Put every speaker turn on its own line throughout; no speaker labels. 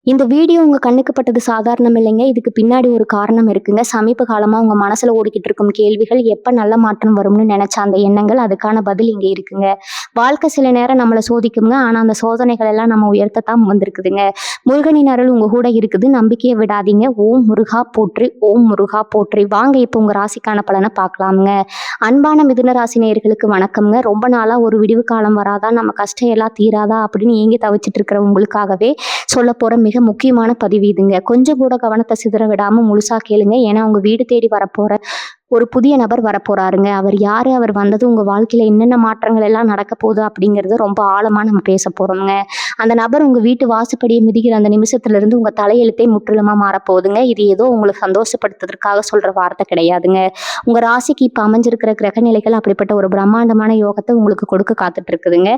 இந்த வீடியோ உங்க கண்ணுக்கு பட்டது சாதாரணம் இல்லைங்க. இதுக்கு பின்னாடி ஒரு காரணம் இருக்குங்க. சமீப காலமா உங்க மனசுல ஓடிக்கிட்டு இருக்கும் கேள்விகள், எப்ப நல்ல மாற்றம் வரும்னு நெனச்ச அந்த எண்ணங்கள், அதுக்கான பதில் இங்க இருக்குங்க. வாழ்க்கை சில நேரம் நம்மள சோதிக்குங்க. ஆனா அந்த சோதனைகள் எல்லாம் நம்ம உயர்த்தத்தான் வந்திருக்குதுங்க. முருகனின் அருள் உங்க கூட இருக்குது. நம்பிக்கைய விடாதீங்க. ஓம் முருகா போற்றி, ஓம் முருகா போற்றி. வாங்க இப்ப உங்க ராசிக்கான பலன பார்க்கலாம்ங்க. அன்பான மிதுன ராசி நேயர்களுக்கு வணக்கம்ங்க. ரொம்ப நாளா ஒரு விடிவு காலம் வராதா, நம்ம கஷ்டம் எல்லாம் தீராதா அப்படின்னு ஏங்கி தவிச்சிட்டு இருக்கிற உங்களுக்காகவே சொல்லப்போற மிக முக்கியமான பதிவு இதுங்க. கொஞ்சம் கூட கவனத்தை சிதற விடாம முழுசா கேளுங்க. ஏன்னா உங்க வீடு தேடி வரப்போற ஒரு புதிய நபர் வரப்போறாருங்க. அவர் யாரு? அவர் வந்தது உங்க வாழ்க்கையில என்னென்ன மாற்றங்கள் எல்லாம் நடக்க போகுது அப்படிங்கறது ரொம்ப ஆழமா நம்ம பேச போறோம்ங்க. அந்த நபர் உங்க வீட்டு வாசப்படியை மிதிக்கிற அந்த நிமிஷத்துல இருந்து உங்க தலையெழுத்தே முற்றிலுமா மாறப்போகுதுங்க. இது ஏதோ உங்களுக்கு சந்தோஷப்படுத்துறதுக்காக சொல்ற வார்த்தை கிடையாதுங்க. உங்க ராசிக்கு இப்ப அமைஞ்சிருக்கிற கிரக நிலைகள் அப்படிப்பட்ட ஒரு பிரம்மாண்டமான யோகத்தை உங்களுக்கு கொடுக்க காத்துட்டு இருக்குதுங்க.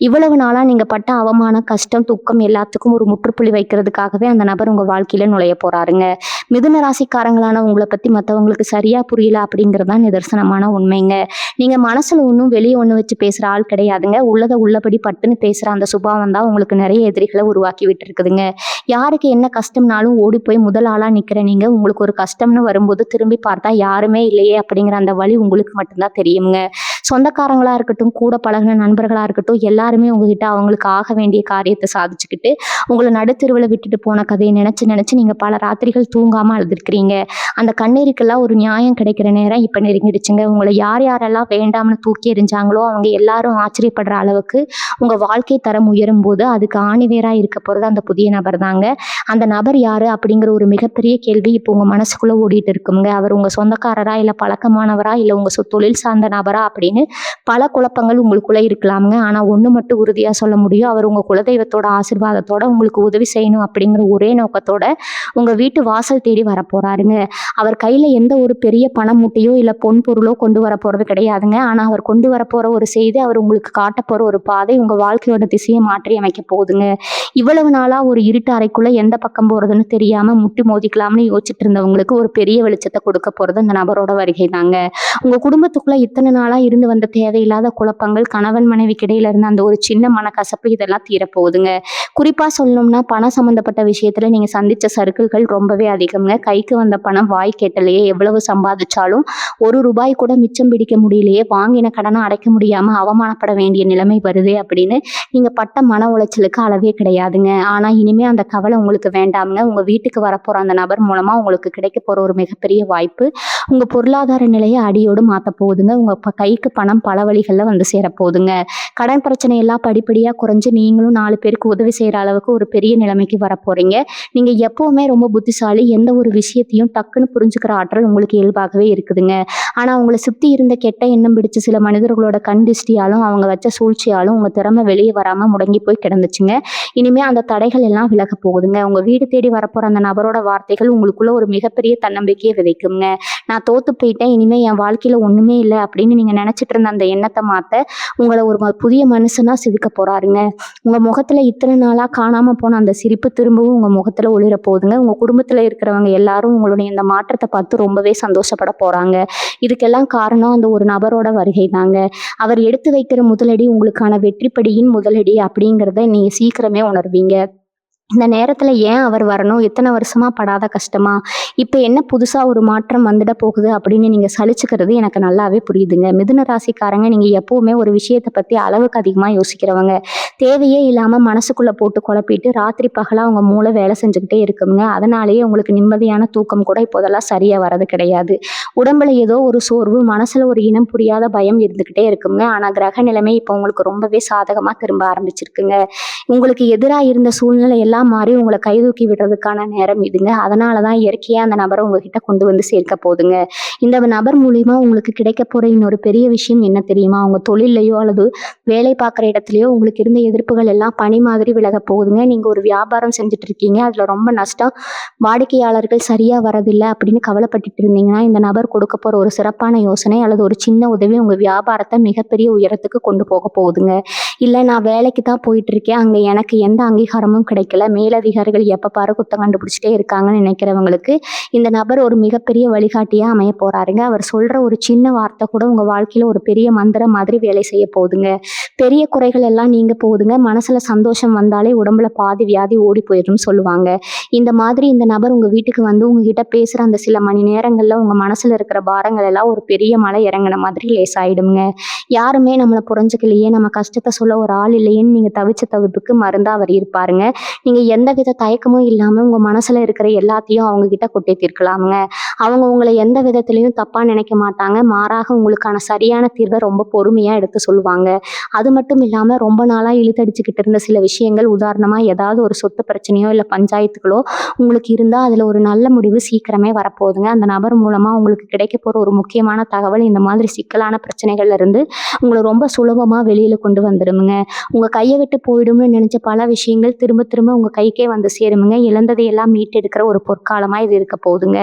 இவ்வளவு நாளா நீங்க பட்ட அவமானம், கஷ்டம், துக்கம் எல்லாத்துக்கும் ஒரு முற்றுப்புள்ளி வைக்கிறதுக்காகவே அந்த நபர் உங்க வாழ்க்கையில நுழைய போறாருங்க. மிதுன ராசிக்காரங்களான உங்களை பத்தி மற்றவங்களுக்கு சரியா புரியல அப்படிங்கிறது தான் நிதர்சனமான உண்மைங்க. நீங்க மனசுல ஒன்றும் வெளியே ஒன்று வச்சு பேசுற ஆள் கிடையாதுங்க. உள்ளதை உள்ளபடி பட்டுன்னு பேசுற அந்த சுபாவம் தான் உங்களுக்கு நிறைய எதிரிகளை உருவாக்கி விட்டு இருக்குதுங்க. யாருக்கு என்ன கஷ்டம்னாலும் ஓடி போய் முதல் ஆளா நிக்கிற நீங்க, உங்களுக்கு ஒரு கஷ்டம்னு வரும்போது திரும்பி பார்த்தா யாருமே இல்லையே அப்படிங்கிற அந்த வழி உங்களுக்கு மட்டும்தான் தெரியுங்க. சொந்தக்காரங்களா இருக்கட்டும், கூட பழகின நண்பர்களா இருக்கட்டும், எல்லாருமே உங்ககிட்ட அவங்களுக்கு ஆக வேண்டிய காரியத்தை சாதிச்சுக்கிட்டு உங்களை நடுத்தெருவில் விட்டுட்டு போன கதையை நினைச்சு நினைச்சு நீங்க பல ராத்திரிகள் தூங்காம அழுதுருக்கிறீங்க. அந்த கண்ணீருக்கெல்லாம் ஒரு நியாயம் கிடைக்கிற நேரம் இப்ப நெருங்கிடுச்சுங்க. உங்களை யார் யாரெல்லாம் வேண்டாம்னு தூக்கி எறிஞ்சாங்களோ அவங்க எல்லாரும் ஆச்சரியப்படுற அளவுக்கு உங்க வாழ்க்கை தரம் உயரும் போது அதுக்கு ஆணிவேரா இருக்க போறது அந்த புதிய நபர் தாங்க. அந்த நபர் யாரு அப்படிங்கிற ஒரு மிகப்பெரிய கேள்வி இப்போ உங்க மனசுக்குள்ள ஓடிட்டு இருக்குங்க. அவர் உங்க சொந்தக்காரரா, இல்ல பழக்கமானவரா, இல்ல உங்க தொழில் சார்ந்த நபரா அப்படின்னு பல குழப்பங்கள் உங்களுக்குள்ள இருக்கலாமுங்க. ஆனா ஒண்ணு மட்டும் உறுதியா சொல்ல முடியும், அவர் உங்க குலதெய்வத்தோட ஆசீர்வாதத்தோட உங்களுக்கு உதவி செய்யணும் அப்படிங்கிற ஒரே நோக்கத்தோட உங்க வீட்டு வாசல் தேடி வர போறாருங்க. அவர் கையில எந்த ஒரு பெரிய பண மூட்டையோ இல்ல பொன் பொருளோ கொண்டு வர போறது கிடையாதுங்க. ஆனா அவர் கொண்டு வர போற ஒரு செய்தி, அவர் உங்களுக்கு காட்ட போற ஒரு பாதை உங்க வாழ்க்கையோட திசையை மாற்றி அமைக்க போகுதுங்க. இவ்வளவு நாளா ஒரு இருட்டு அறைக்குள்ள எந்த பக்கம் போறதுன்னு தெரியாம முட்டி மோதிக்கலாம்னு யோசிச்சுட்டு இருந்தவங்களுக்கு ஒரு பெரிய வெளிச்சத்தை கொடுக்க போறது அந்த நபரோட வருகை தாங்க. உங்க குடும்பத்துக்குள்ள இத்தனை நாளா இருந்து வந்த தேவையில்லாத குழப்பங்கள், கணவன் மனைவிக்கு இடையில இருந்த அந்த ஒரு சின்ன மனக்கசப்பு இதெல்லாம் தீரப்போகுதுங்க. குறிப்பா சொல்லணும்னா பணம் சம்பந்தப்பட்ட விஷயத்துல நீங்க சந்திச்ச சறுக்கல்கள் ரொம்பவே அதிகம்ங்க. கைக்கு வந்த பணம் வாய் கேட்டலையே, எவ்வளவு சம்பாதிச்சாலும் ஒரு ரூபாய் கூட மிச்சம் பிடிக்க முடியலையே, வாங்கின கடனை அடைக்க முடியாம அவமானப்பட வேண்டிய நிலைமை வருதே அப்படின்னு நீங்க பட்ட மன உளைச்சலுக்கு அளவே கிடையாதுங்க. ஆனா இனிமே அந்த கவலை உங்களுக்கு வேண்டாம்ங்க. உங்க வீட்டுக்கு வரப்போற அந்த நபர் மூலமா உங்களுக்கு கிடைக்க போற ஒரு மிகப்பெரிய வாய்ப்பு உங்க பொருளாதார நிலையை அடியோடு மாத்த போகுதுங்க. உங்க கைக்கு பணம் பல வழிகள்ல வந்து சேர போகுதுங்க. கடன் பிரச்சனை எல்லாம் படிப்படியா குறைஞ்சு நீங்களும் 4 பேருக்கு உதவி செய்யற அளவுக்கு ஒரு பெரிய நிலைமைக்கு வர போறீங்க. நீங்க எப்பவுமே ரொம்ப புத்திசாலி. எந்த ஒரு விஷயத்தையும் டக்குன்னு புரிஞ்சுக்கிற ஆற்றல் உங்களுக்கு இயல்பாகவே இருக்குதுங்க. ஆனா உங்களை சுத்தி இருந்த கெட்ட எண்ணம் பிடிச்ச சில மனிதர்களோட கண் திருஷ்டியாலும் அவங்க வச்ச சூழ்ச்சியாலும் உங்க திறமை வெளியே வராம முடங்கி போய் கிடந்துச்சுங்க. இனிமே அந்த தடைகள் எல்லாம் விலக போகுதுங்க. உங்க வீடு தேடி வரப்போற அந்த நபரோட வார்த்தைகள் உங்களுக்குள்ள ஒரு மிகப்பெரிய தன்னம்பிக்கையை விதைக்குங்க. நான் தோத்து போயிட்டேன், இனிமே என் வாழ்க்கையில ஒண்ணுமே இல்லை அப்படின்னு நீங்க நினைச்சிட்டு இருந்த அந்த எண்ணத்தை மாத்த உங்களை ஒரு புதிய மனுஷனா செதுக்க போறாருங்க. உங்க முகத்துல இத்தனை நாளா காணாம போன அந்த சிரிப்பு திரும்பவும் உங்க முகத்துல ஒளிர போகுதுங்க. உங்க குடும்பத்துல இருக்கிறவங்க எல்லாரும் உங்களுடைய இந்த மாற்றத்தை பார்த்து ரொம்பவே சந்தோஷப்பட போறாங்க. இதுக்கெல்லாம் காரணம் அந்த ஒரு நபரோட வருகை தாங்க. அவர் எடுத்து வைக்கிற முதலடி உங்களுக்கான வெற்றிப்படியின் முதலடி அப்படிங்கிறத நீங்க சீக்கிரமே உணர்வீங்க. இந்த நேரத்துல ஏன் அவர் வரணும், எத்தனை வருஷமா படாத கஷ்டமா, இப்ப என்ன புதுசா ஒரு மாற்றம் வந்துட போகுது அப்படின்னு நீங்க சலிச்சுக்கிறது எனக்கு நல்லாவே புரியுதுங்க. மிதுன ராசிக்காரங்க, நீங்க எப்பவுமே ஒரு விஷயத்தை பத்தி அளவுக்கு அதிகமா யோசிக்கிறவங்க. தேவையே இல்லாம மனசுக்குள்ள போட்டு குழப்பிட்டு ராத்திரி பகலா உங்க மூளை வேலை செஞ்சுக்கிட்டே இருக்குங்க. அதனாலேயே உங்களுக்கு நிம்மதியான தூக்கம் கூட இப்போதெல்லாம் சரியா வர்றது கிடையாது. உடம்புல ஏதோ ஒரு சோர்வு, மனசுல ஒரு இனம் புரியாத பயம் இருந்துகிட்டே இருக்குங்க. ஆனா கிரக நிலைமை இப்போ உங்களுக்கு ரொம்பவே சாதகமா திரும்ப ஆரம்பிச்சிருக்குங்க. உங்களுக்கு எதிராக இருந்த சூழ்நிலை எல்லாம் மாறி உங்களை கைதூக்கி விடுறதுக்கான நேரம் இதுங்க. அதனாலதான் இயற்கையா அந்த நபரை உங்ககிட்ட கொண்டு வந்து சேர்க்க போகுதுங்க. இந்த நபர் மூலியமா உங்களுக்கு கிடைக்க போற இன்னொரு பெரிய விஷயம் என்ன தெரியுமா? உங்க தொழிலையோ அல்லது வேலை பார்க்குற இடத்துலயோ உங்களுக்கு இருந்த எதிர்ப்புகள் எல்லாம் பனி மாதிரி விலக போகுதுங்க. நீங்க ஒரு வியாபாரம் செஞ்சுட்டு இருக்கீங்க, அதுல ரொம்ப நஷ்டம், வாடிக்கையாளர்கள் சரியா வரதில்லை அப்படின்னு கவலைப்பட்டுட்டு இருந்தீங்கன்னா இந்த நபர் கொடுக்க போற ஒரு சிறப்பான யோசனை அல்லது ஒரு சின்ன உதவி உங்க வியாபாரத்தை மிகப்பெரிய உயரத்துக்கு கொண்டு போக போகுதுங்க. இல்லை நான் வேலைக்கு தான் போயிட்டு இருக்கேன், அங்கே எனக்கு எந்த அங்கீகாரமும் கிடைக்கல, மேலதிகாரிகள் எப்போ பாரு குத்தம் கண்டுபிடிச்சிட்டே இருக்காங்கன்னு நினைக்கிறவங்களுக்கு இந்த நபர் ஒரு மிகப்பெரிய வழிகாட்டியாக அமைய போறாருங்க. அவர் சொல்ற ஒரு சின்ன வார்த்தை கூட உங்க வாழ்க்கையில ஒரு பெரிய மந்திரம் மாதிரி வேலை செய்ய போகுதுங்க. பெரிய குறைகள் எல்லாம் நீங்க போகுதுங்க. மனசுல சந்தோஷம் வந்தாலே உடம்புல பாதி வியாதி ஓடி போயிடும்னு சொல்லுவாங்க. இந்த மாதிரி இந்த நபர் உங்க வீட்டுக்கு வந்து உங்ககிட்ட பேசுற அந்த சில மணி நேரங்கள்ல உங்க மனசுல இருக்கிற பாரங்கள் எல்லாம் ஒரு பெரிய மலை இறங்கின மாதிரி லேசாயிடுங்க. யாருமே நம்மளை புரிஞ்சுக்கலையே, நம்ம கஷ்டத்தை சொல்ல ஒரு ஆள் இல்லையேன்னு நீங்க தவிச்ச தவிப்புக்கு மருந்தா அவர் இருப்பாருங்க. நீங்க எந்த வித தயக்கமும் இல்லாம உங்க மனசுல இருக்கிற எல்லாத்தையும் அவங்க கிட்ட கொட்டி தீர்க்கலாமுங்க. அவங்க உங்களை எந்த விதத்திலையும் தப்பா நினைக்க மாட்டாங்க. மாறாக உங்களுக்கான சரியான தீர்வை ரொம்ப பொறுமையா எடுத்து சொல்லுவாங்க. அது மட்டும் இல்லாம ரொம்ப நாளா இழுத்தடிச்சுக்கிட்டு இருந்த சில விஷயங்கள், உதாரணமா ஏதாவது ஒரு சொத்து பிரச்சனையோ இல்ல பஞ்சாயத்துகளோ உங்களுக்கு இருந்தா அதுல ஒரு நல்ல முடிவு சீக்கிரமே வரப்போகுதுங்க. அந்த நபர் மூலமா உங்களுக்கு கிடைக்க போற ஒரு முக்கியமான தகவல் இந்த மாதிரி சிக்கலான பிரச்சனைகள்ல இருந்து உங்களை ரொம்ப சுலபமா வெளியில கொண்டு வந்துருமுங்க. உங்க கையை விட்டு போயிடும்னு நினைச்ச பல விஷயங்கள் திரும்ப திரும்ப உங்க கைக்கே வந்து சேருமுங்க. இழந்ததையெல்லாம் மீட்டெடுக்கிற ஒரு பொற்காலமா இது இருக்க போகுதுங்க.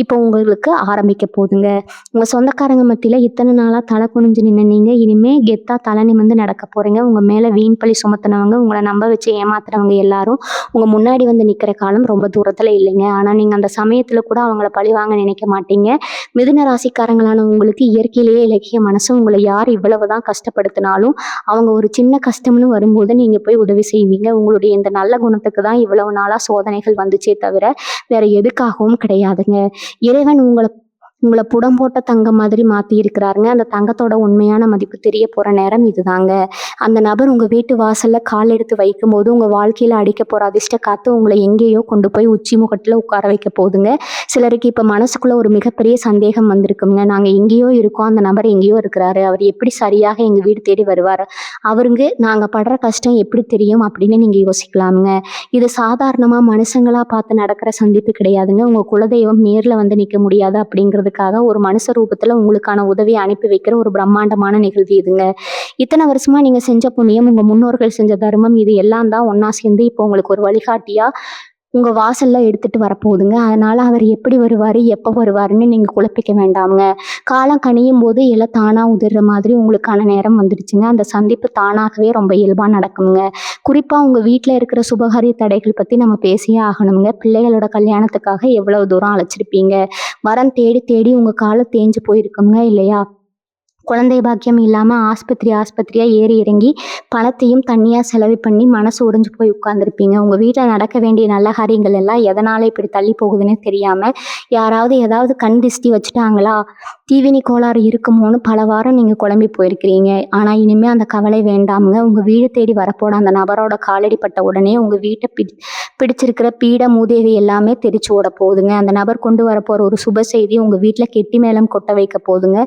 இப்போ உங்களுக்கு ஆரம்பிக்க போகுதுங்க. உங்க சொந்தக்காரங்க மத்தியில இத்தனை நாளா தலை குனிஞ்சு நின்ன நீங்க இனிமே கெத்தா தலை நிமிர்ந்து நடக்க போறீங்க. உங்க மேல வீண் பழி சுமத்தினவங்க, உங்களை நம்ப வச்சு ஏமாத்துறவங்க எல்லாரும் உங்க முன்னாடி வந்து நிக்கிற காலம் ரொம்ப தூரத்துல இல்லைங்க. ஆனா நீங்க அந்த சமயத்துல கூட அவங்கள பழி வாங்க நினைக்க மாட்டீங்க. மிதுன ராசிக்காரங்களான உங்களுக்கு இயற்கையிலேயே இலக்கிய மனசு. உங்களை யார் இவ்வளவுதான் கஷ்டப்படுத்தினாலும் அவங்க ஒரு சின்ன கஷ்டம்னு வரும்போது நீங்க போய் உதவி செய்வீங்க. உங்களுடைய இந்த நல்ல குணத்துக்கு தான் இவ்வளவு நாளா சோதனைகள் வந்துச்சே தவிர வேற எதுக்காகவும் கிடையாதுங்க. இறைவன் உங்களை உங்களை புடம் போட்ட தங்கம் மாதிரி மாற்றி இருக்கிறாருங்க. அந்த தங்கத்தோட உண்மையான மதிப்பு தெரிய போகிற நேரம் இதுதாங்க. அந்த நபர் உங்கள் வீட்டு வாசலில் கால் எடுத்து வைக்கும் போது உங்கள் வாழ்க்கையில் அடிக்க போகிற அதிர்ஷ்ட காற்று உங்களை எங்கேயோ கொண்டு போய் உச்சி முகட்டில் உட்கார வைக்க போகுதுங்க. சிலருக்கு இப்போ மனசுக்குள்ளே ஒரு மிகப்பெரிய சந்தேகம் வந்திருக்குங்க. நாங்கள் எங்கேயோ இருக்கோம், அந்த நபர் எங்கேயோ இருக்கிறாரு, அவர் எப்படி சரியாக எங்கள் வீடு தேடி வருவார், அவருக்கு நாங்கள் படுற கஷ்டம் எப்படி தெரியும் அப்படின்னு நீங்கள் யோசிக்கலாமுங்க. இது சாதாரணமாக மனுஷங்களாக பார்த்து நடக்கிற சந்திப்பு கிடையாதுங்க. உங்கள் குலதெய்வம் நேரில் வந்து நிற்க முடியாது அப்படிங்கிறதுக்காக ஒரு மனுஷ ரூபத்துல உங்களுக்கான உதவியை அனுப்பி வைக்கிற ஒரு பிரம்மாண்டமான நிகழ்வு இதுங்க. இத்தனை வருஷமா நீங்க செஞ்ச புண்ணியம், உங்க முன்னோர்கள் செஞ்ச தர்மம், இது எல்லாம் தான் ஒன்னா சேர்ந்து இப்போ உங்களுக்கு ஒரு வழிகாட்டியா உங்க வாசல்ல எடுத்துட்டு வரப்போகுதுங்க. அதனால அவர் எப்படி வருவாரு, எப்போ வருவாருன்னு நீங்க குழப்பிக்க வேண்டாமுங்க. காலம் கனியும் போது எல்லாம் தானா உதிர்ற மாதிரி உங்களுக்கான நேரம் வந்துடுச்சுங்க. அந்த சந்திப்பு தானாகவே ரொம்ப இயல்பா நடக்குங்க. குறிப்பா உங்க வீட்டுல இருக்கிற சுபகாரிய தடைகள் பத்தி நம்ம பேசியே ஆகணுங்க. பிள்ளைகளோட கல்யாணத்துக்காக எவ்வளவு தூரம் அழைச்சிருப்பீங்க. வரன் தேடி தேடி உங்க காலம் தேஞ்சு போயிருக்குங்க இல்லையா? குழந்தை பாக்கியம் இல்லாமல் ஆஸ்பத்திரியாக ஏறி இறங்கி பணத்தையும் தண்ணியாக செலவு பண்ணி மனசு உடைஞ்சு போய் உட்காந்துருப்பீங்க. உங்கள் வீட்டில் நடக்க வேண்டிய நல்ல காரியங்கள் எல்லாம் எதனால் இப்படி தள்ளி போகுதுன்னு தெரியாமல், யாராவது ஏதாவது கண் திஷ்டி வச்சுட்டாங்களா, தீவினி கோளாறு இருக்குமோன்னு பல வாரம் நீங்கள் குழம்பி போயிருக்கிறீங்க. ஆனால் இனிமேல் அந்த கவலை வேண்டாமுங்க. உங்கள் வீடு தேடி வரப்போட அந்த நபரோட காலடி பட்ட உடனே உங்கள் வீட்டை பிடிச்சிருக்கிற பீட மூதேவி எல்லாமே தெரிச்சு ஓட போகுதுங்க. அந்த நபர் கொண்டு வரப்போகிற ஒரு சுப செய்தி உங்கள் வீட்டில் கெட்டி மேளம் கொட்ட வைக்க போகுதுங்க.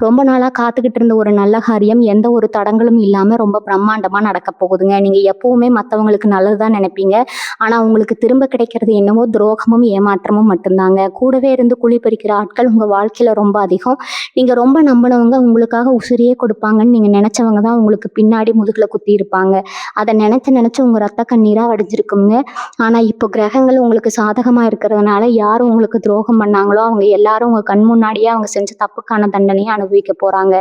ரொம்ப நாளாக காத்துக்கிட்டு இருந்த ஒரு நல்ல காரியம் எந்த ஒரு தடங்களும் இல்லாமல் ரொம்ப பிரம்மாண்டமாக நடக்க போகுதுங்க. நீங்கள் எப்பவுமே மற்றவங்களுக்கு நல்லது தான் நினைப்பீங்க. ஆனால் உங்களுக்கு திரும்ப கிடைக்கிறது என்னமோ துரோகமும் ஏமாற்றமும் மட்டும்தாங்க. கூடவே இருந்து குழி பறிக்கிற ஆட்கள் உங்கள் வாழ்க்கையில் ரொம்ப அதிகம். நீங்கள் ரொம்ப நம்பினவங்க உங்களுக்காக உசிரியே கொடுப்பாங்கன்னு நீங்கள் நினச்சவங்க தான் உங்களுக்கு பின்னாடி முதுகில் குத்தி இருப்பாங்க. அதை நினச்சி உங்கள் ரத்த கண்ணீராக வடிஞ்சிருக்குங்க. ஆனால் இப்போ கிரகங்கள் உங்களுக்கு சாதகமாக இருக்கிறதுனால யார் உங்களுக்கு துரோகம் பண்ணாங்களோ அவங்க எல்லாரும் உங்கள் கண் முன்னாடியே அவங்க செஞ்ச தப்புக்கான தண்டனையை அனுபவிக்க போகிறாங்க.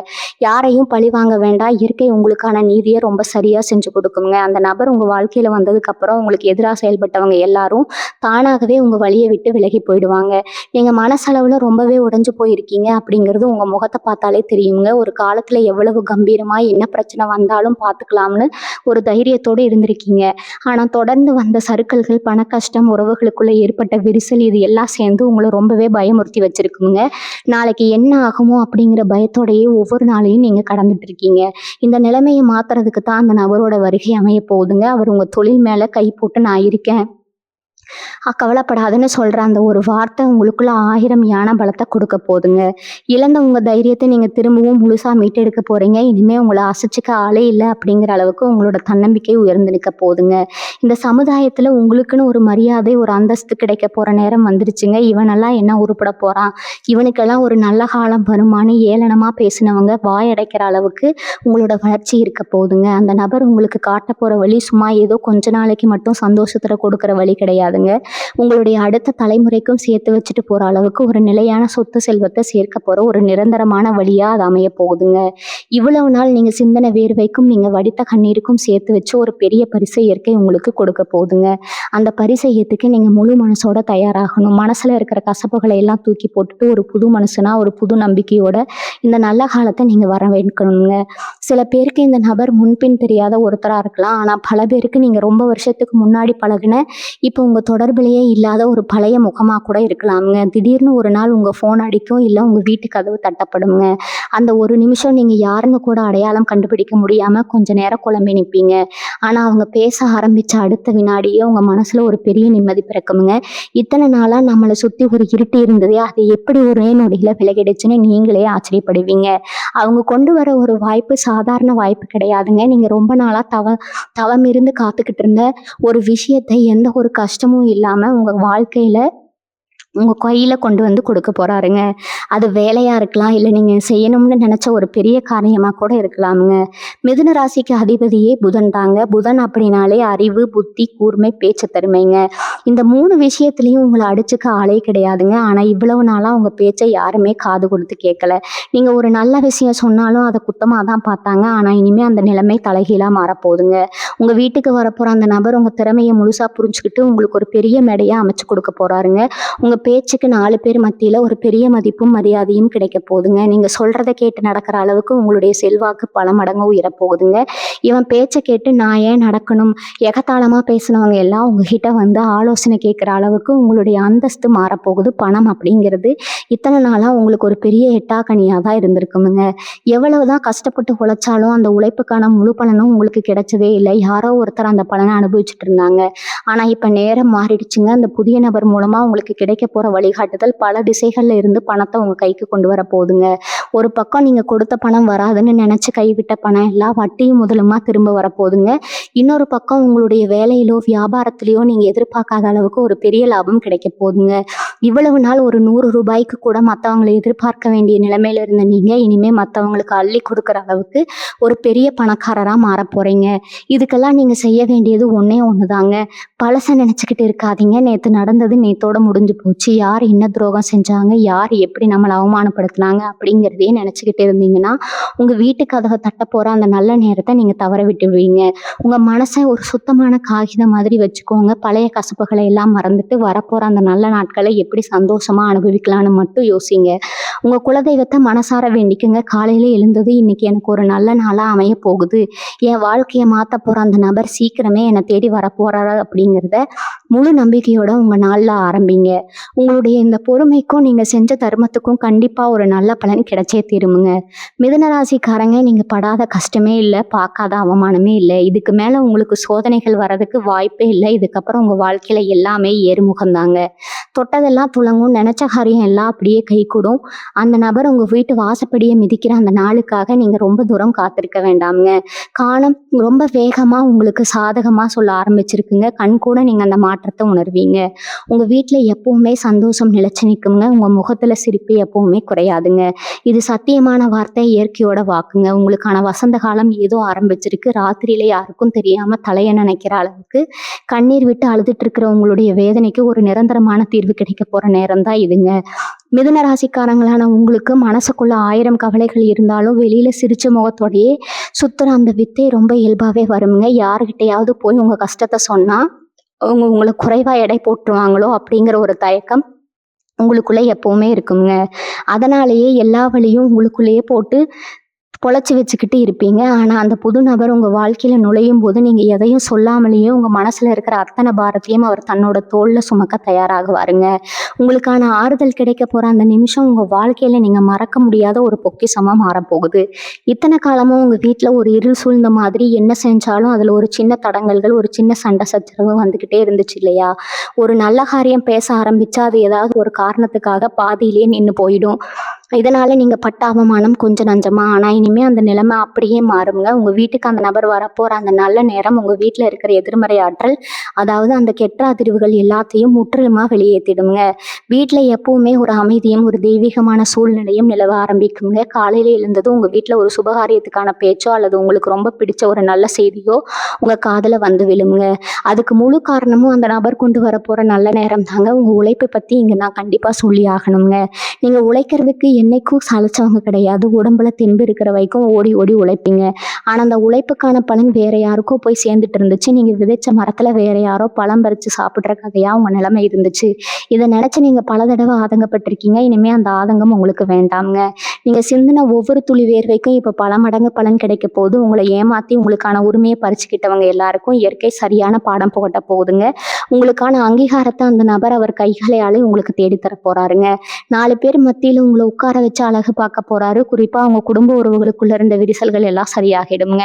யாரையும் பழி வாங்க வேண்டாம். இயற்கை உங்களுக்கான நீதியை ரொம்ப சரியாக செஞ்சு கொடுக்குங்க. அந்த நபர் உங்கள் வாழ்க்கையில் வந்ததுக்கப்புறம் உங்களுக்கு எதிராக செயல்பட்டவங்க எல்லாரும் தானாகவே உங்கள் வழியை விட்டு விலகி போயிடுவாங்க. நீங்கள் மனசளவில் ரொம்பவே உடைஞ்சு போயிருக்கீங்க அப்படிங்கிறது உங்கள் முகத்தை பார்த்தாலே தெரியுங்க. ஒரு காலத்தில் எவ்வளவு கம்பீரமாக என்ன பிரச்சனை வந்தாலும் பார்த்துக்கலாம்னு ஒரு தைரியத்தோடு இருந்திருக்கீங்க. ஆனால் தொடர்ந்து வந்த சறுக்கல்கள், பண கஷ்டம், உறவுகளுக்குள்ள ஏற்பட்ட விரிசல், இது எல்லாம் சேர்ந்து உங்களை ரொம்பவே பயமுறுத்தி வச்சிருக்குங்க. நாளைக்கு என்ன ஆகுமோ அப்படிங்கிற பயத்தோடையே ஒவ்வொரு நாளையும் நீங்கள் கடந்துட்டு இருக்கீங்க. இந்த நிலைமையை மாத்துறதுக்கு தான் அந்த நபரோட வருகை அமைய போகுதுங்க. அவர் உங்கள் தொழில் மேலே கை போட்டு நான் இருக்கேன், கவலைப்படாதுன்னு சொல்கிற அந்த ஒரு வார்த்தை உங்களுக்குள்ள 1000 யானை பலத்தை கொடுக்க போகுதுங்க. இழந்த உங்கள் தைரியத்தை நீங்கள் திரும்பவும் முழுசாக மீட்டெடுக்க போகிறீங்க. இனிமேல் உங்களை அசைச்சிக்க ஆளே இல்லை அப்படிங்கிற அளவுக்கு உங்களோட தன்னம்பிக்கை உயர்ந்து நிற்க போகுதுங்க. இந்த சமுதாயத்தில் உங்களுக்குன்னு ஒரு மரியாதை, ஒரு அந்தஸ்து கிடைக்க போகிற நேரம் வந்துருச்சுங்க. இவனெல்லாம் என்ன உருப்பட போகிறான், இவனுக்கெல்லாம் ஒரு நல்ல காலம் வருமானு ஏளனமாக பேசினவங்க வாயடைக்கிற அளவுக்கு உங்களோட வளர்ச்சி இருக்க போகுதுங்க. அந்த நபர் உங்களுக்கு காட்ட போகிற வழி சும்மா ஏதோ கொஞ்ச நாளைக்கு மட்டும் சந்தோஷத்தில் கொடுக்குற வழி கிடையாதுங்க. போகுதுங்க. உங்களுடைய அடுத்த தலைமுறைக்கும் சேர்த்து வச்சுட்டு போற அளவுக்கு ஒரு நிலையான சொத்து செல்வத்தை சேர்க்க போற ஒரு நிரந்தரமான வழியா அது அமைய போகுதுங்க. இவ்வளவு நாள் நீங்க சிந்தன வேர்வைக்கும் நீங்க வடித்த கண்ணீருக்கும் சேர்த்து வச்சு ஒரு பெரிய பரிசை இயற்கை உங்களுக்கு கொடுக்க போகுதுங்க. அந்த பரிசை ஏத்துக்க நீங்க முழு மனசோட தயாராகணும். மனசுல இருக்கிற கசப்புகளை எல்லாம் தூக்கி போட்டுட்டு ஒரு புது மனசுனா ஒரு புது நம்பிக்கையோட இந்த நல்ல காலத்தை நீங்க வரவேற்கணுங்க. சில பேருக்கு இந்த நபர் முன்பின் தெரியாத ஒருத்தரா இருக்கலாம். ஆனா பல பேருக்கு நீங்க ரொம்ப வருஷத்துக்கு முன்னாடி பழகுன இப்போ உங்க தொடர்பிலேயே இல்லாத ஒரு பழைய முகமா கூட இருக்கலாமுங்க. திடீர்னு ஒரு நாள் உங்க போன் அடிக்கும், இல்ல உங்க வீட்டு கதவு தட்டப்படுங்க. அந்த ஒரு நிமிஷம் நீங்க யாருன்னு கூட அடையாளம் கண்டுபிடிக்க முடியாம கொஞ்ச நேரம் குழம்பி நிற்பீங்க. ஆனா அவங்க பேச ஆரம்பிச்ச அடுத்த வினாடியே உங்க மனசுல ஒரு பெரிய நிம்மதி பிறக்குமுங்க. இத்தனை நாளா நம்மளை சுத்தி ஒரு இருட்டு இருந்ததே, அது எப்படி ஒரே நொடியில விலகிடுச்சுன்னு நீங்களே ஆச்சரியப்படுவீங்க. அவங்க கொண்டு வர ஒரு வாய்ப்பு சாதாரண வாய்ப்பு கிடையாதுங்க. நீங்க ரொம்ப நாளா தவம் இருந்து காத்துக்கிட்டு இருந்த ஒரு விஷயத்தை எந்த ஒரு கஷ்டமும் இல்லாம உங்க வாழ்க்கையில உங்க கையில கொண்டு வந்து கொடுக்க போறாருங்க. அது வேலையா இருக்கலாம், இல்ல நீங்க செய்யணும்னு நினைச்ச ஒரு பெரிய காரியமா கூட இருக்கலாமுங்க. மிதுன ராசிக்கு அதிபதியே புதன் தாங்க. புதன் அப்படின்னாலே அறிவு, புத்தி, கூர்மை, பேச்சு தருமைங்க. இந்த 3 விஷயத்திலையும் உங்களை அடிச்சுக்க ஆளே கிடையாதுங்க. ஆனா இவ்வளவு நாளா உங்க பேச்சை யாருமே காது கொடுத்து கேட்கல. நீங்க ஒரு நல்ல விஷயம் சொன்னாலும் அதை குத்தமா தான் பார்த்தாங்க. ஆனா இனிமே அந்த நிலைமை தலைகீழா மாறப்போகுதுங்க. உங்க வீட்டுக்கு வரப்போற அந்த நபர் உங்க திறமையை முழுசா புரிஞ்சுக்கிட்டு உங்களுக்கு ஒரு பெரிய மேடையா அமைச்சு கொடுக்க போறாருங்க. உங்க பேச்சுக்கு 4 பேர் மத்தியில ஒரு பெரிய மதிப்பும் மரியாதையும் கிடைக்க போகுதுங்க. நீங்க சொல்றதை கேட்டு நடக்கிற அளவுக்கு உங்களுடைய செல்வாக்கு பல மடங்கு உயரப்போகுதுங்க. இவன் பேச்சை கேட்டு நான் ஏன் நடக்கணும், எகத்தாளமா பேசினவங்க எல்லாம் உங்ககிட்ட வந்து ஆலோசனை கேட்குற அளவுக்கு உங்களுடைய அந்தஸ்து மாறப்போகுது. பணம் அப்படிங்கிறது இத்தனை நாளா உங்களுக்கு ஒரு பெரிய எட்டாக்கனியா தான் இருந்திருக்குமுங்க. எவ்வளவுதான் கஷ்டப்பட்டு உழைச்சாலும் அந்த உழைப்புக்கான முழு பலனும் உங்களுக்கு கிடைச்சதே இல்லை. யாரோ ஒருத்தர் அந்த பலனை அனுபவிச்சுட்டு இருந்தாங்க. ஆனா இப்ப நேரம் மாறிடுச்சுங்க. அந்த புதிய நபர் மூலமா உங்களுக்கு கிடைக்க போற வழிகாட்டுதல் பல திசைகள்ல இருந்து பணத்தை உங்க கைக்கு கொண்டு வர போகுதுங்க. ஒரு பக்கம் நீங்க கொடுத்த பணம் வராதுன்னு நினைச்சு கைவிட்ட பணம் எல்லாம் வட்டியும் முதலுமா திரும்ப வரப்போகுதுங்க. இன்னொரு பக்கம் உங்களுடைய வேலையிலோ வியாபாரத்திலயோ நீங்க எதிர்பார்க்காத அளவுக்கு ஒரு பெரிய லாபம் கிடைக்க போகுதுங்க. இவ்வளவு நாள் ஒரு 100 ரூபாய்க்கு கூட மற்றவங்களை எதிர்பார்க்க வேண்டிய நிலைமையில இருந்த நீங்க இனிமே மற்றவங்களுக்கு அள்ளி கொடுக்குற அளவுக்கு ஒரு பெரிய பணக்காரரா மாற போறீங்க. இதுக்கெல்லாம் நீங்க செய்ய வேண்டியது ஒண்ணே ஒண்ணுதாங்க. பழச நினைச்சுக்கிட்டு இருக்காதீங்க. நேத்து நடந்தது நேத்தோட முடிஞ்சு போச்சு. யார் என்ன துரோகம் செஞ்சாங்க, யார் எப்படி நம்மளை அவமானப்படுத்தினாங்க அப்படிங்கிறதையே நினைச்சுக்கிட்டு இருந்தீங்கன்னா உங்க வீட்டு கதவை தட்ட போற அந்த நல்ல நேரத்தை நீங்க தவற விட்டுடுவீங்க. உங்க மனசை ஒரு சுத்தமான காகிதம் மாதிரி வச்சுக்கோங்க. பழைய கசப்புகளை எல்லாம் மறந்துட்டு வரப்போற அந்த நல்ல நாட்களை எப்படி சந்தோஷமா அனுபவிக்கலாம்னு மட்டும் யோசிங்க. உங்க குலதெய்வத்தை மனசார வேண்டிக்குங்க. காலையில எழுந்தது இன்னைக்கு எனக்கு ஒரு நல்ல நாளா அமைய போகுது, என் வாழ்க்கையை மாத்த போற அந்த நபர் சீக்கிரமே என்னை தேடி வரப்போறாரு அப்படிங்கிறத முழு நம்பிக்கையோட உங்க நாள்ல ஆரம்பிங்க. உங்களுடைய இந்த பொறுமைக்கும் நீங்க செஞ்ச தர்மத்துக்கும் கண்டிப்பா ஒரு நல்ல பலன் கிடைச்சே தீருமுங்க. மிதுன ராசிக்காரங்க, நீங்க படாத கஷ்டமே இல்லை, பார்க்காத அவமானமே இல்லை. இதுக்கு மேல உங்களுக்கு சோதனைகள் வர்றதுக்கு வாய்ப்பே இல்லை. இதுக்கப்புறம் உங்க வாழ்க்கையில எல்லாமே ஏறுமுகம்தாங்க. தொட்டதெல்லாம் துளங்கும், நினைச்ச காரியம் எல்லாம் அப்படியே கைகூடும். அந்த நபர் உங்க வீட்டு வாசப்படியை மிதிக்கிற அந்த நாளுக்காக நீங்க ரொம்ப தூரம் காத்திருக்க வேண்டாமுங்க. காலம் ரொம்ப வேகமா உங்களுக்கு சாதகமா சொல்ல ஆரம்பிச்சிருக்குங்க. கண் கூட நீங்க அந்த மாற்றத்தை உணர்வீங்க. உங்க வீட்டுல எப்பவுமே சந்தோஷம் நிலைச்சு நிற்குங்க. உங்க முகத்துல சிரிப்பு எப்பவுமே குறையாதுங்க. இது சத்தியமான வார்த்தை, இயற்கையோட வாக்குங்க. உங்களுக்கான வசந்த காலம் ஏதோ ஆரம்பிச்சிருக்கு. ராத்திரியில யாருக்கும் தெரியாம தலைய நினைக்கிற அளவுக்கு கண்ணீர் விட்டு அழுதுட்டு இருக்கிற உங்களுடைய வேதனைக்கு ஒரு நிரந்தரமான தீர்வு கிடைக்க போற நேரம் தான் இதுங்க. மிதுன ராசிக்காரங்களான உங்களுக்கு மனசுக்குள்ள 1000 கவலைகள் இருந்தாலும் வெளியில சிரிச்ச முகத்தோடையே சுத்துற அந்த வித்தை ரொம்ப இயல்பாவே வருங்க. யாருகிட்டையாவது போய் உங்க கஷ்டத்தை சொன்னா உங்களை குறைவா எடை போட்டுருவாங்களோ அப்படிங்கிற ஒரு தயக்கம் உங்களுக்குள்ள எப்பவுமே இருக்குங்க. அதனாலேயே எல்லா வழியும் உங்களுக்குள்ளேயே போட்டு பொழைச்சி வச்சுக்கிட்டு இருப்பீங்க. ஆனா அந்த புது நபர் உங்க வாழ்க்கையில நுழையும் போது நீங்க எதையும் சொல்லாமலேயே உங்க மனசுல இருக்கிற அத்தனை பாரத்தையும் அவர் தன்னோட தோல்ல சுமக்க தயாராகுவாருங்க. உங்களுக்கான ஆறுதல் கிடைக்க போற அந்த நிமிஷம் உங்க வாழ்க்கையில நீங்க மறக்க முடியாத ஒரு பொக்கிஷமா மாறப்போகுது. இத்தனை காலமும் உங்க வீட்டுல ஒரு இருள் சூழ்ந்த மாதிரி என்ன செஞ்சாலும் அதுல ஒரு சின்ன தடங்கல்கள், ஒரு சின்ன சண்டை சச்சரவு வந்துகிட்டே இருந்துச்சு இல்லையா? ஒரு நல்ல காரியம் பேச ஆரம்பிச்சா அது ஏதாவது ஒரு காரணத்துக்காக பாதியிலேயே நின்று போயிடும். இதனால நீங்க பட்ட அவமானம் கொஞ்சம் நஞ்சமா. ஆனா இனிமே அந்த நிலைமை அப்படியே மாறுங்க. உங்க வீட்டுக்கு அந்த நபர் வரப்போற அந்த நல்ல நேரம் உங்க வீட்ல இருக்கிற எதிர்மறை ஆற்றல், அதாவது அந்த கெட்ட அதிர்வுகள் எல்லாத்தையும் முற்றிலுமா வெளியேத்திடுங்க. வீட்ல எப்பவுமே ஒரு அமைதியும், ஒரு தெய்வீகமான சூழ்நிலையும் நிலவ ஆரம்பிக்குங்க. காலையில எழுந்ததும் உங்க வீட்ல ஒரு சுபகாரியத்துக்கான பேச்சோ, அல்லது உங்களுக்கு ரொம்ப பிடிச்ச ஒரு நல்ல செய்தியோ உங்க காதுல வந்து விழுமுங்க. அதுக்கு முழு காரணமும் அந்த நபர் கொண்டு வரப்போற நல்ல நேரம் தாங்க. உங்க உழைப்பை பத்தி இங்க நான் கண்டிப்பா சொல்லி ஆகணுங்க. நீங்க உழைக்கிறதுக்கு என்னைக்கும் சலிச்சவங்க கிடையாது. உடம்புல தெம்பு இருக்கிற வரைக்கும் ஓடி ஓடி உழைப்பீங்க. ஆனா அந்த உழைப்புக்கான பலன் வேற யாருக்கோ போய் சேர்ந்துட்டு இருந்துச்சு. நீங்க விதைச்ச மரத்துல வேற யாரோ பழம் பறிச்சு சாப்பிடுற கதையா உங்க நிலைமை இருந்துச்சு. இதை நினைச்சு நீங்க பல தடவை ஆதங்கப்பட்டிருக்கீங்க. இனிமே அந்த ஆதங்கம் உங்களுக்கு வேண்டாம்ங்க. நீங்க சிந்தின ஒவ்வொரு துளி வேர்வைக்கும் இப்ப பல மடங்கு பலன் கிடைக்க போகுது. உங்களை ஏமாத்தி உங்களுக்கான உரிமையை பறிச்சுக்கிட்டவங்க எல்லாருக்கும் இயற்கை சரியான பாடம் புகட்ட போகுதுங்க. உங்களுக்கான அங்கீகாரத்தை அந்த நபர் அவர் கைகளையாலே உங்களுக்கு தேடித்தர போறாருங்க. 4 பேர் மத்தியில உங்களை உட்கார வச்சு அழகு பார்க்க போறாரு. குறிப்பா உங்க குடும்ப உறவுகளுக்குள்ள இருந்த விரிசல்கள் எல்லாம் சரியாகிடுங்க.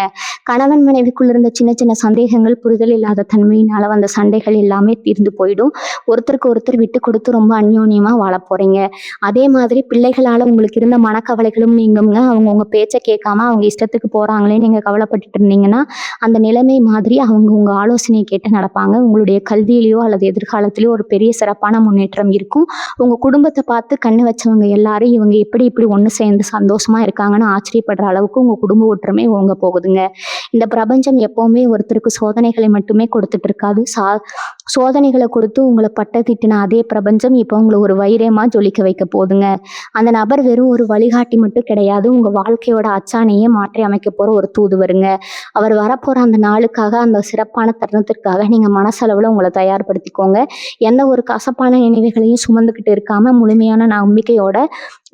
கணவன் மனைவிக்குள்ள இருந்த சின்ன சின்ன சந்தேகங்கள், புரிதல் இல்லாத தன்மையினால வந்த சண்டைகள் எல்லாமே தீர்ந்து போயிடும். ஒருத்தருக்கு ஒருத்தர் விட்டு கொடுத்து ரொம்ப அந்யோன்யமா வாழ போறீங்க. அதே மாதிரி பிள்ளைகளால உங்களுக்கு இருந்த மனக்கவலைகளும் நீங்குங்க. அவங்க உங்க பேச்சை கேட்காம அவங்க இஷ்டத்துக்கு போறாங்களே நீங்க கவலைப்பட்டுட்டு இருந்தீங்கன்னா, அந்த நிலைமை மாதிரி அவங்க உங்க ஆலோசனையை கேட்டு நடப்பாங்க. உங்களுடைய கல்வியிலயோ அல்லது எதிர்காலத்திலயோ ஒரு பெரிய சிறப்பான முன்னேற்றம் இருக்கும். உங்க குடும்பத்தை பார்த்து கண்ணு வச்சவங்க எல்லாரும் இவங்க எப்படி இப்படி ஒன்று சேர்ந்து சந்தோஷமா இருக்காங்கன்னு ஆச்சரியப்படுற அளவுக்கு உங்க குடும்ப ஒற்றுமை ஓங்க போகுதுங்க. இந்த பிரபஞ்சம் எப்பவுமே ஒருத்தருக்கு சோதனைகளை மட்டுமே கொடுத்துட்டு இருக்காது. சோதனைகளை கொடுத்து உங்களை பட்டத்திட்டின அதே பிரபஞ்சம் இப்போ உங்களை ஒரு வைரமா ஜொலிக்க வைக்க போகுதுங்க. அந்த நபர் வெறும் ஒரு வழிகாட்டி மட்டும் கிடையாது. உங்க வாழ்க்கையோட அச்சாணையே மாற்றி அமைக்க போற ஒரு தூதுவருங்க. அவர் வரப்போற அந்த நாளுக்காக, அந்த சிறப்பான தருணத்திற்காக நீங்க மனசளவுல உங்களை தயார்படுத்திக்கோங்க. எந்த ஒரு கசப்பான நினைவுகளையும் சுமந்துக்கிட்டு இருக்காம முழுமையான நம்பிக்கையோட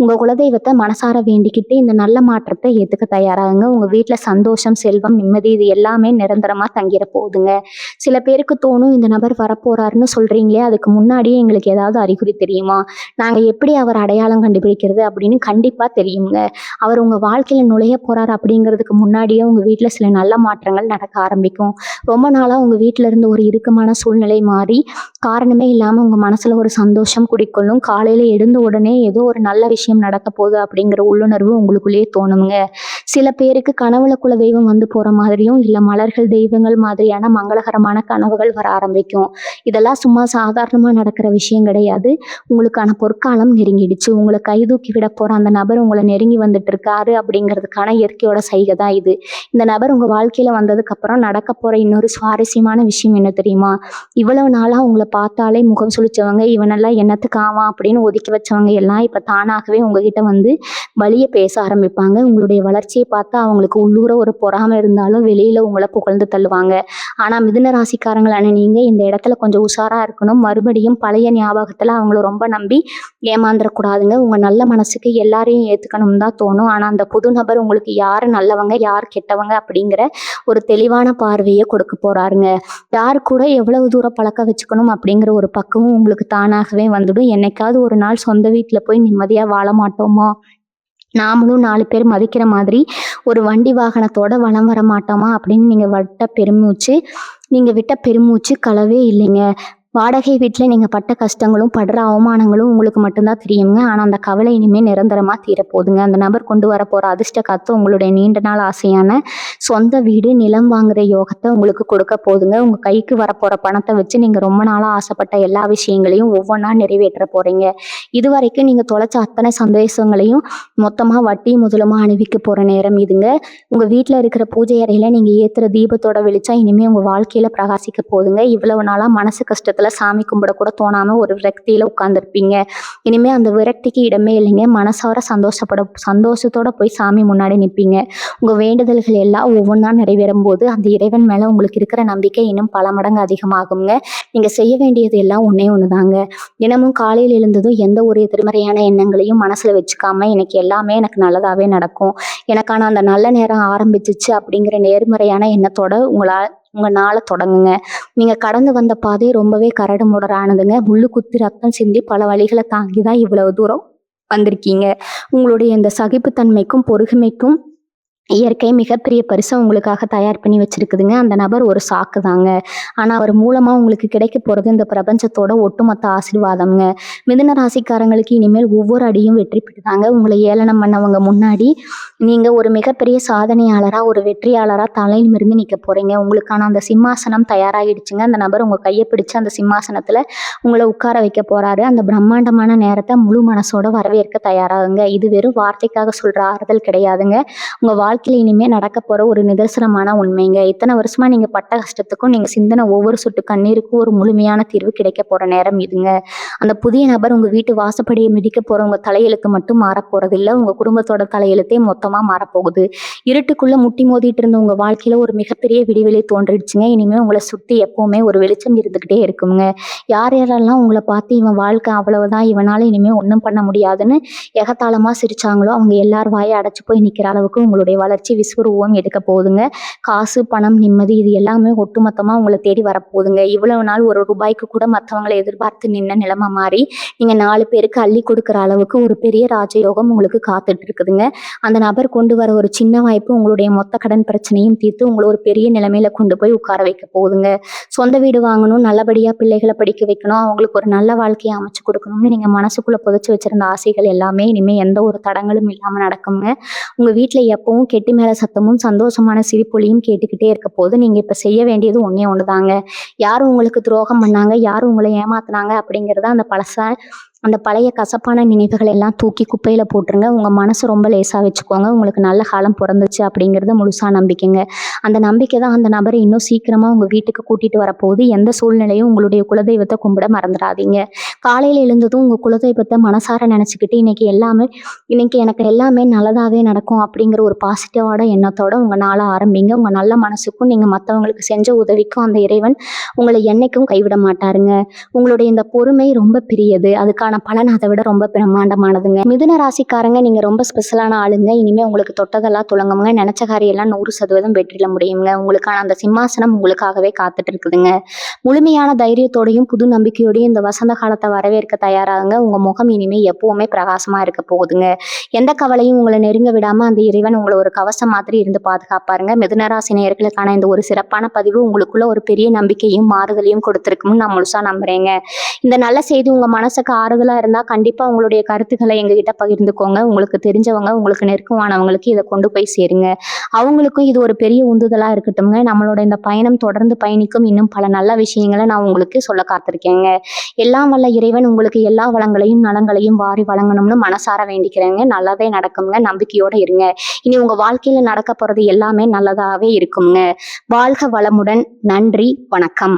உங்க குலதெய்வத்தை மனசார வேண்டிக்கிட்டு இந்த நல்ல மாற்றத்தை ஏத்துக்க தயாராகுங்க. உங்க வீட்டுல சந்தோஷம், செல்வம், நிம்மதி இது எல்லாமே நிரந்தரமா தங்கிட போகுதுங்க. சில பேருக்கு தோணும், இந்த நபர் வரப்போறாருன்னு சொல்றீங்களே, அதுக்கு முன்னாடியே எங்களுக்கு ஏதாவது அறிகுறி தெரியுமா? நாங்க எப்படி அவர் அடையாளம் கண்டுபிடிக்கிறது அப்படின்னு கண்டிப்பா தெரியுங்க. அவர் உங்க வாழ்க்கையில நுழைய போறாரு அப்படிங்கிறதுக்கு முன்னாடியே உங்க வீட்டுல சில நல்ல மாற்றங்கள் நடக்க ஆரம்பிக்கும். ரொம்ப நாளா உங்க வீட்டுல இருந்து ஒரு இறுக்கமான சூழ்நிலை மாறி காரணமே இல்லாம உங்க மனசுல ஒரு சந்தோஷம் குடிக்கொள்ளும். காலையில எழுந்த உடனே ஏதோ ஒரு நல்ல விஷயம் நடக்க போகுது அப்படிங்கிற உள்ளுணர்வு உங்களுக்குள்ளேயே தோணுங்க. சில பேருக்கு கனவுல குல தெய்வம் வந்து போற மாதிரியும், இல்ல மலர்கள், தெய்வங்கள் மாதிரியான மங்களகரமான கனவுகள் வர ஆரம்பிக்கும். இதெல்லாம் சும்மா சாதாரணமா நடக்கிற விஷயம் கிடையாது. உங்களுக்கான பொற்காலம் நெருங்கிடுச்சு. உங்களை கைதூக்கி விட போற அந்த நபர் உங்களை நெருங்கி வந்துட்டு இருக்காரு அப்படிங்கிறதுக்கான இயற்கையோட சைகை தான் இது. இந்த நபர் உங்க வாழ்க்கையில வந்ததுக்கு அப்புறம் நடக்க போற இன்னொரு சுவாரஸ்யமான விஷயம் என்ன தெரியுமா? இவ்வளவு நாளா உங்களை பார்த்தாலே முகம் சுளிச்சவங்க, இவனெல்லாம் என்னத்துக்கு ஆவான் அப்படின்னு ஒதுக்கி வச்சவங்க எல்லாம் இப்ப தானாகவே உங்ககிட்ட வந்து வழிய பேச ஆரம்பிப்பாங்க. உங்களுடைய வளர்ச்சியை பார்த்தா அவங்களுக்கு உள்ளூர ஒரு பொறாமை இருந்தாலும் வெளியில உங்களை புகழ்ந்து தள்ளுவாங்க. ஆனா மிதுன ராசிக்காரங்களான நீங்க இந்த இடத்துல கொஞ்சம் உஷாரா இருக்கணும். மறுபடியும் பழைய ஞாபகத்துல அவங்கள ரொம்ப நம்பி ஏமாந்துடக்கூடாதுங்க. உங்க நல்ல மனசுக்கு எல்லாரையும் ஏத்துக்கணும் தான் தோணும். ஆனா அந்த புது நபர் உங்களுக்கு யாரு நல்லவங்க, யார் கெட்டவங்க அப்படிங்கிற ஒரு தெளிவான பார்வையை கொடுக்க போறாருங்க. யாரு கூட எவ்வளவு தூரம் பழக்க வச்சுக்கணும் அப்படிங்கிற ஒரு பக்குவம் உங்களுக்கு தானாகவே வந்துடும். என்னைக்காவது ஒரு நாள் சொந்த வீட்டுல போய் நிம்மதியா வாழ மாட்டோமா, நாமளும் 4 பேர் மதிக்கிற மாதிரி ஒரு வண்டி வாகனத்தோட வலம் வர மாட்டோமா அப்படின்னு நீங்க விட்ட பெருமூச்சு களவே இல்லைங்க. வாடகை வீட்டில் நீங்கள் பட்ட கஷ்டங்களும் படுற அவமானங்களும் உங்களுக்கு மட்டும்தான் தெரியுங்க. ஆனால் அந்த கவலை இனிமேல் நிரந்தரமாக தீரப்போகுதுங்க. அந்த நபர் கொண்டு வர போகிற அதிர்ஷ்ட காத்து உங்களுடைய நீண்ட நாள் ஆசையான சொந்த வீடு, நிலம் வாங்குற யோகத்தை உங்களுக்கு கொடுக்க போகுதுங்க. உங்கள் கைக்கு வரப்போகிற பணத்தை வச்சு நீங்கள் ரொம்ப நாளாக ஆசைப்பட்ட எல்லா விஷயங்களையும் ஒவ்வொன்றா நிறைவேற்ற போகிறீங்க. இது வரைக்கும் நீங்கள் தொலைச்ச அத்தனை சந்தோஷங்களையும் மொத்தமாக வட்டி முதலுமா அணிவிக்க போகிற நேரம் இதுங்க. உங்கள் வீட்டில் இருக்கிற பூஜை அறையில் நீங்கள் ஏற்றுற தீபத்தோட வெளிச்சம் இனிமேல் உங்கள் வாழ்க்கையில் பிரகாசிக்க போகுதுங்க. இவ்வளவு நாளாக மனசு கஷ்டத்தில் சாமி கும்பிட கூட தோணாம ஒரு விரக்தியில உட்கார்ந்துருப்பீங்க. இனிமே அந்த விரக்திக்கு இடமே இல்லைங்க. மனசார சந்தோஷத்தோட போய் சாமி முன்னாடி நிற்பீங்க. உங்க வேண்டுதல்கள் எல்லாம் ஒவ்வொன்றா நிறைவேறும் போது அந்த இறைவன் மேல உங்களுக்கு இருக்கிற நம்பிக்கை இன்னும் பல மடங்கு அதிகமாகுங்க. நீங்க செய்ய வேண்டியது எல்லாம் ஒன்னே ஒண்ணுதாங்க. தினமும் காலையில் எழுந்ததும் எந்த ஒரு எதிர்மறையான எண்ணங்களையும் மனசுல வச்சுக்காம எனக்கு எல்லாமே எனக்கு நல்லதாவே நடக்கும், எனக்கான அந்த நல்ல நேரம் ஆரம்பிச்சிச்சு அப்படிங்கிற நேர்மறையான எண்ணத்தோட உங்க நாளை தொடங்குங்க. நீங்க கடந்து வந்த பாதை ரொம்பவே கரடு முரடானதுங்க. முள்ளு குத்தி ரத்தம் சிந்தி பல வழிகளை தாங்கிதான் இவ்வளவு தூரம் வந்திருக்கீங்க. உங்களுடைய இந்த சகிப்புத்தன்மைக்கும் பொறுமைக்கும் இயற்கை மிகப்பெரிய பரிச உங்களுக்காக தயார் பண்ணி வச்சிருக்குதுங்க. அந்த நபர் ஒரு சாக்கு தாங்க. ஆனா, அவர் மூலமா உங்களுக்கு கிடைக்க போறது இந்த பிரபஞ்சத்தோட ஒட்டுமொத்த ஆசீர்வாதம்ங்க. மிதுன ராசிக்காரங்களுக்கு இனிமேல் ஒவ்வொரு அடியும் வெற்றி பெறுதாங்க. உங்கள ஏளனம் பண்ணவங்க முன்னாடி, நீங்க ஒரு மிகப்பெரிய சாதனையாளரா, ஒரு வெற்றியாளரா தலை நிமிர்ந்து நிக்க போறீங்க. உங்களுக்கான அந்த சிம்மாசனம் தயாராகிடுச்சுங்க. அந்த நபர் உங்க கைய பிடிச்சு அந்த சிம்மாசனத்துல உங்கள உட்கார வைக்க போறாரு. அந்த பிரம்மாண்டமான நேரத்த முழு மனசோட வரவேற்க தயாராகுங்க. இது வெறும் வார்த்தைக்காக சொல்ற ஆறுதல் கிடையாதுங்க. உங்க வாழ்க்கையில இனிமே நடக்க போற ஒரு நிதர்சனமான உண்மைங்க. இத்தனை வருஷமா நீங்க பட்ட கஷ்டத்துக்கும், நீங்க சிந்தின ஒவ்வொரு சொட்டு கண்ணீருக்கும் ஒரு முழுமையான தீர்வு கிடைக்க போற நேரம் இதுங்க. அந்த புதிய நபர் உங்க வீட்டு வாசப்படியை மிதிக்க போற உங்க தலையெழுத்து மட்டும் மாறப்போறதில்ல. உங்க குடும்பத்தோட தலையெழுத்தே மொத்தமா மாறப்போகுது. இருட்டுக்குள்ள முட்டி மோதிட்டு இருந்த உங்க வாழ்க்கையில ஒரு மிகப்பெரிய விடிவெளி தோன்றிடுச்சுங்க. இனிமே உங்களை சுத்தி எப்பவுமே ஒரு வெளிச்சம் இருந்துகிட்டே இருக்குங்க. யார் யாரெல்லாம் உங்களை பார்த்து இவன் வாழ்க்கை அவ்வளவுதான், இவனால இனிமே ஒண்ணும் பண்ண முடியாதுன்னு எகத்தாளமா சிரிச்சாங்களோ, அவங்க எல்லார் வாயை அடைச்சு போய் நிக்கிற அளவுக்கு உங்களுடைய வளர்ச்சி விஸ்வரூபம் எடுக்க போகுதுங்க. காசு, பணம், நிம்மதி இது எல்லாமே ஒட்டுமொத்தமா உங்களை தேடி வரப்போகுதுங்க. இவ்வளவு நாள் ஒரு ரூபாய்க்கு கூட மற்றவங்களை எதிர்பார்த்து நின்ன நிலைமை மாறி, நீங்க 4 பேருக்கு அள்ளி கொடுக்குற அளவுக்கு ஒரு பெரிய ராஜயோகம் உங்களுக்கு காத்துட்டு இருக்குதுங்க. அந்த நபர் கொண்டு வர ஒரு சின்ன வாய்ப்பு உங்களுடைய மொத்த கடன் பிரச்சனையும் தீர்த்து உங்களை ஒரு பெரிய நிலைமையில கொண்டு போய் உட்கார வைக்க போகுதுங்க. சொந்த வீடு வாங்கணும், நல்லபடியா பிள்ளைகளை படிக்க வைக்கணும், அவங்களுக்கு ஒரு நல்ல வாழ்க்கையை அமைச்சு கொடுக்கணும்னு நீங்க மனசுக்குள்ள புதைச்சு வச்சிருந்த ஆசைகள் எல்லாமே இனிமே எந்த ஒரு தடங்களும் இல்லாம நடக்குங்க. உங்க வீட்ல எப்பவும் கெட்டி மேல சத்தமும் சந்தோஷமான சிரிப்பொலியும் கேட்டுக்கிட்டே இருக்க போது நீங்க இப்ப செய்ய வேண்டியது ஒண்ணே ஒண்ணுதாங்க. யாரும் உங்களுக்கு துரோகம் பண்ணாங்க, யாரும் உங்களை ஏமாத்துனாங்க அப்படிங்கறத அந்த பழைய கசப்பான நினைவுகள் எல்லாம் தூக்கி குப்பையில போட்டுருங்க. உங்க மனசு ரொம்ப லேசா வச்சுக்கோங்க. உங்களுக்கு நல்ல காலம் பிறந்துச்சு அப்படிங்கறத முழுசா நம்பிக்கைங்க. அந்த நம்பிக்கை தான் அந்த நபரை இன்னும் சீக்கிரமா உங்க வீட்டுக்கு கூட்டிட்டு வரப்போகுது. எந்த சூழ்நிலையும் உங்களுடைய குலதெய்வத்தை கும்பிட மறந்துடாதீங்க. காலையில எழுந்ததும் உங்க குலதெய்வத்தை மனசார நினைச்சுக்கிட்டு இன்னைக்கு எனக்கு எல்லாமே நல்லதாவே நடக்கும் அப்படிங்கிற ஒரு பாசிட்டிவான எண்ணத்தோட உங்க நாளை ஆரம்பிங்க. உங்க நல்ல மனசுக்கும் நீங்க மற்றவங்களுக்கு செஞ்ச உதவிக்கும் அந்த இறைவன் உங்களை என்னைக்கும் கைவிட மாட்டாருங்க. உங்களுடைய இந்த பொறுமை ரொம்ப பெரியது. அதுக்கான பலன் அதை விட ரொம்ப பிரம்மாண்டமானதுங்க. மிதுன ராசிக்காரங்க நீங்க ரொம்ப ஸ்பெஷலான ஆளுங்க. இனிமே உங்களுக்கு தொட்டதெல்லாம் துலங்குங்க. நினைச்ச காரியம் எல்லாம் 100% வெற்றில முடியுங்க. உங்களுக்கான அந்த சிம்மாசனம் உங்களுக்காகவே காத்துட்டு இருக்குதுங்க. முழுமையான தைரியத்தோடையும் புது நம்பிக்கையோடையும் இந்த வசந்த காலத்தை வரவேற்க தயாராகுங்க. உங்க முகம் இனிமே எப்பவுமே பிரகாசமா இருக்க போகுதுங்க. எந்த கவலையும் உங்களை நெருங்க விடாம அந்த இறைவன் உங்களை ஒரு கவசம் மாதிரி இருந்து பாதுகாப்பாருங்க. மிதுனராசி நேயர்களுக்கான இந்த ஒரு சிறப்பான பதிவு உங்களுக்குள்ள ஒரு பெரிய நம்பிக்கையும் மாறுதலையும் கொடுத்திருக்கும்னு நான் முழுசா நம்புறேங்க. இந்த நல்ல செய்தி உங்க மனசுக்கு ஆறுதலா இருந்தா கண்டிப்பா உங்களுடைய கருத்துக்களை எங்ககிட்ட பகிர்ந்துக்கோங்க. உங்களுக்கு தெரிஞ்சவங்க, உங்களுக்கு நெருக்கமானவங்களுக்கு இதை கொண்டு போய் சேருங்க. அவங்களுக்கும் இது ஒரு பெரிய உந்துதலா இருக்கட்டும்ங்க. நம்மளோட இந்த பயணம் தொடர்ந்து பயணிக்கும். இன்னும் பல நல்ல விஷயங்களை நான் உங்களுக்கு சொல்ல காத்திருக்கேங்க. எல்லாம் வல்ல இறைவன் உங்களுக்கு எல்லா வளங்களையும் நலங்களையும் வாரி வழங்கணும்னு மனசார வேண்டிக்கிறேங்க. நல்லதே நடக்குங்க. நம்பிக்கையோட இருங்க. இனி உங்க வாழ்க்கையில நடக்க போறது எல்லாமே நல்லதாவே இருக்குங்க. வாழ்க வளமுடன். நன்றி, வணக்கம்.